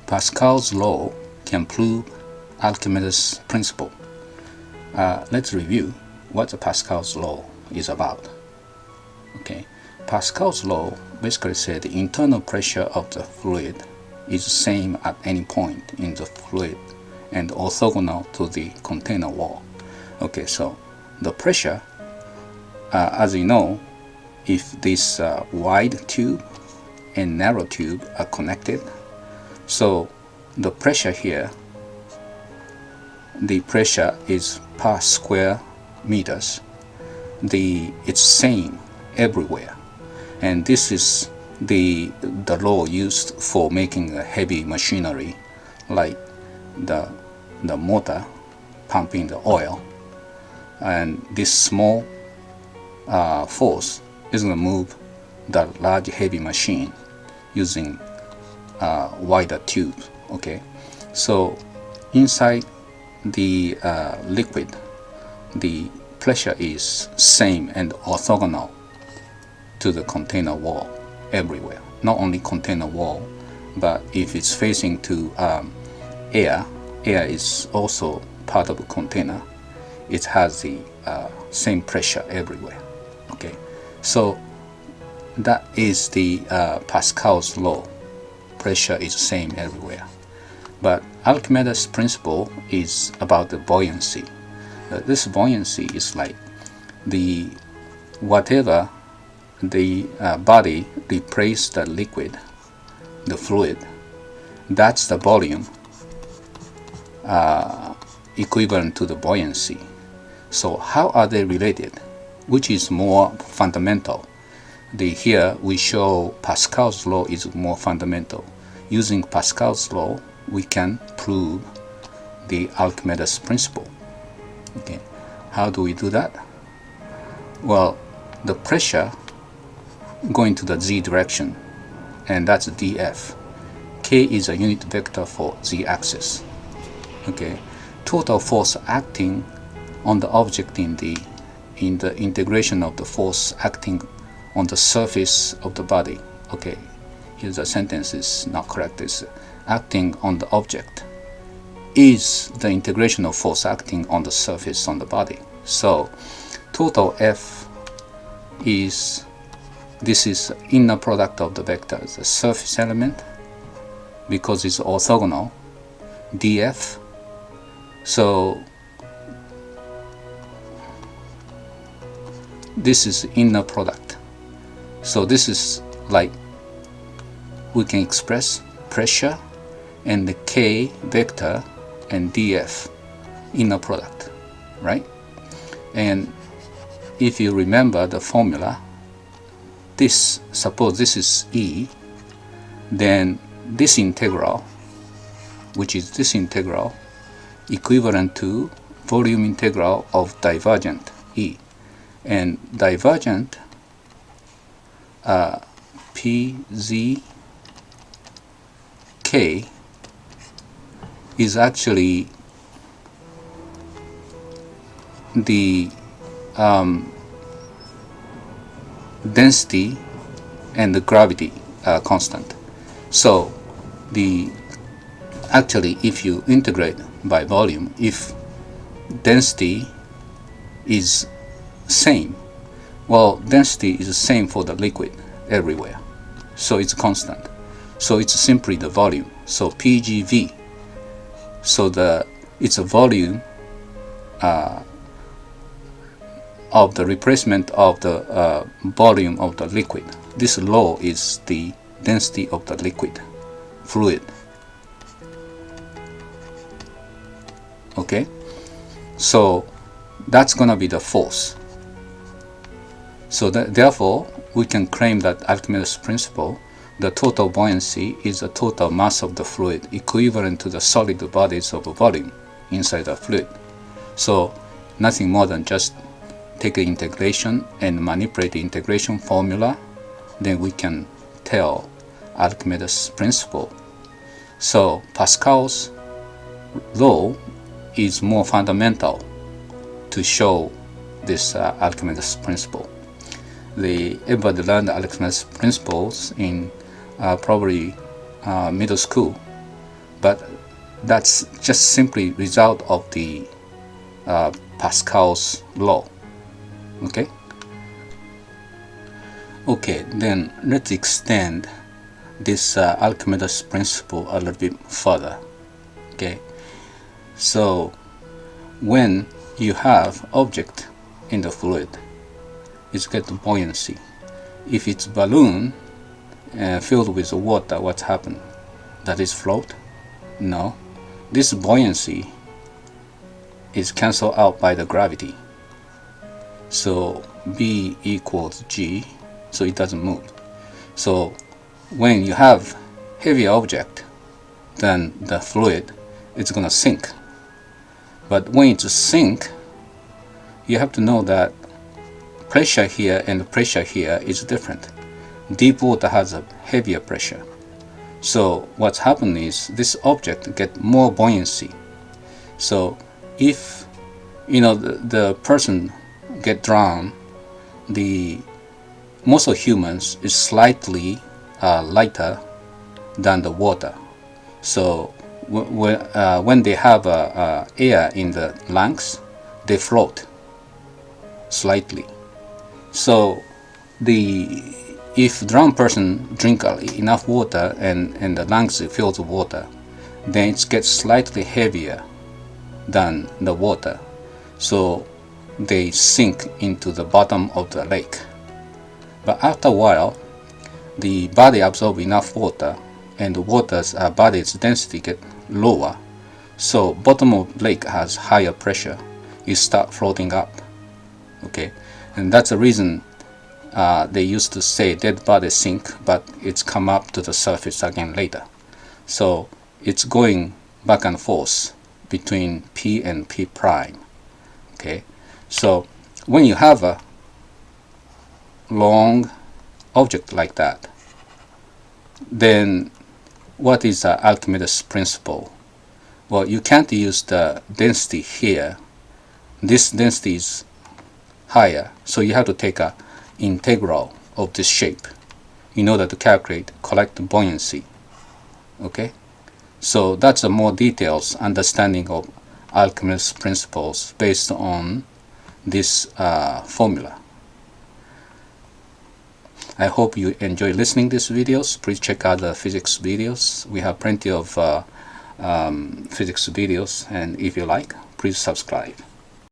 Pascal's law can prove Archimedes' principle. Let's review what the Pascal's law is about. Okay, Pascal's law basically said the internal pressure of the fluid is the same at any point in the fluid and orthogonal to the container wall. Okay, so the pressure, as you know, if this wide tube and narrow tube are connected, so the pressure here, the pressure is per square meters. It's same everywhere, and this is the law used for making a heavy machinery like the motor pumping the oil, and this small force is going to move the large heavy machine using wider tube. Okay, so inside the liquid, the pressure is same and orthogonal to the container wall everywhere. Not only container wall, but if it's facing to air is also part of the container. It has the same pressure everywhere. Okay, so that is the Pascal's law. Pressure is same everywhere. But Archimedes' principle is about the buoyancy. This buoyancy is like the whatever the body replaces the liquid, the fluid, that's the volume equivalent to the buoyancy. So how are they related? Which is more fundamental? Here we show Pascal's law is more fundamental. Using Pascal's law, we can prove the Archimedes principle. Okay, how do we do that? Well, the pressure going to the z direction, and that's dF. K is a unit vector for z-axis. Okay, total force acting on the object in the integration of the force acting on the surface of the body. Okay, here's the sentence is not correct. It's acting on the object is the integration of force acting on the surface on the body. So total F is, this is inner product of the vectors, the surface element, because it's orthogonal, dF. So this is inner product. So this is like, we can express pressure and the K vector and dF inner product, right? And if you remember the formula, this, suppose this is E, then this integral, which is this integral, equivalent to volume integral of divergent E, and divergent PZK is actually the density and the gravity constant. So actually if you integrate by volume, if density is same, well, density is the same for the liquid everywhere, so it's constant, so it's simply the volume. So PGV, so it's a volume of the replacement of the volume of the liquid. This law is the density of the liquid fluid. Okay, so that's gonna be the force. So therefore we can claim that Archimedes principle, the total buoyancy is the total mass of the fluid equivalent to the solid bodies of a volume inside the fluid. So nothing more than just take the integration and manipulate the integration formula, then we can tell Archimedes principle. So Pascal's law is more fundamental to show this Archimedes principle. Everybody learned Archimedes principles in probably middle school, but that's just simply result of the Pascal's law. Okay, then let's extend this Archimedes principle a little bit further. Okay, so when you have object in the fluid, it's get buoyancy. If it's balloon filled with water, what's happened? Does it float? No. This buoyancy is cancelled out by the gravity. So B equals G, so it doesn't move. So when you have heavy object, then the fluid is going to sink. But when it sinks, you have to know that pressure here and pressure here is different. Deep water has a heavier pressure. So what's happened is this object get more buoyancy. So if the person get drowned, most of humans is slightly lighter than the water. So when they have air in the lungs, they float slightly. So if drowned person drink enough water and the lungs fills with water, then it gets slightly heavier than the water. So they sink into the bottom of the lake. But after a while, the body absorbs enough water, and the water's body's density get lower. So bottom of lake has higher pressure. You start floating up. Okay, and that's the reason they used to say dead body sink, but it's come up to the surface again later. So it's going back and forth between P and P prime. Okay, so when you have a long object like that, then what is the Archimedes principle? Well, you can't use the density here. This density is higher, so you have to take a integral of this shape in order to calculate correct buoyancy. Okay, so that's a more detailed understanding of Archimedes principles based on this formula. I hope you enjoy listening to these videos. Please check out the physics videos. We have plenty of physics videos, and if you like, please subscribe.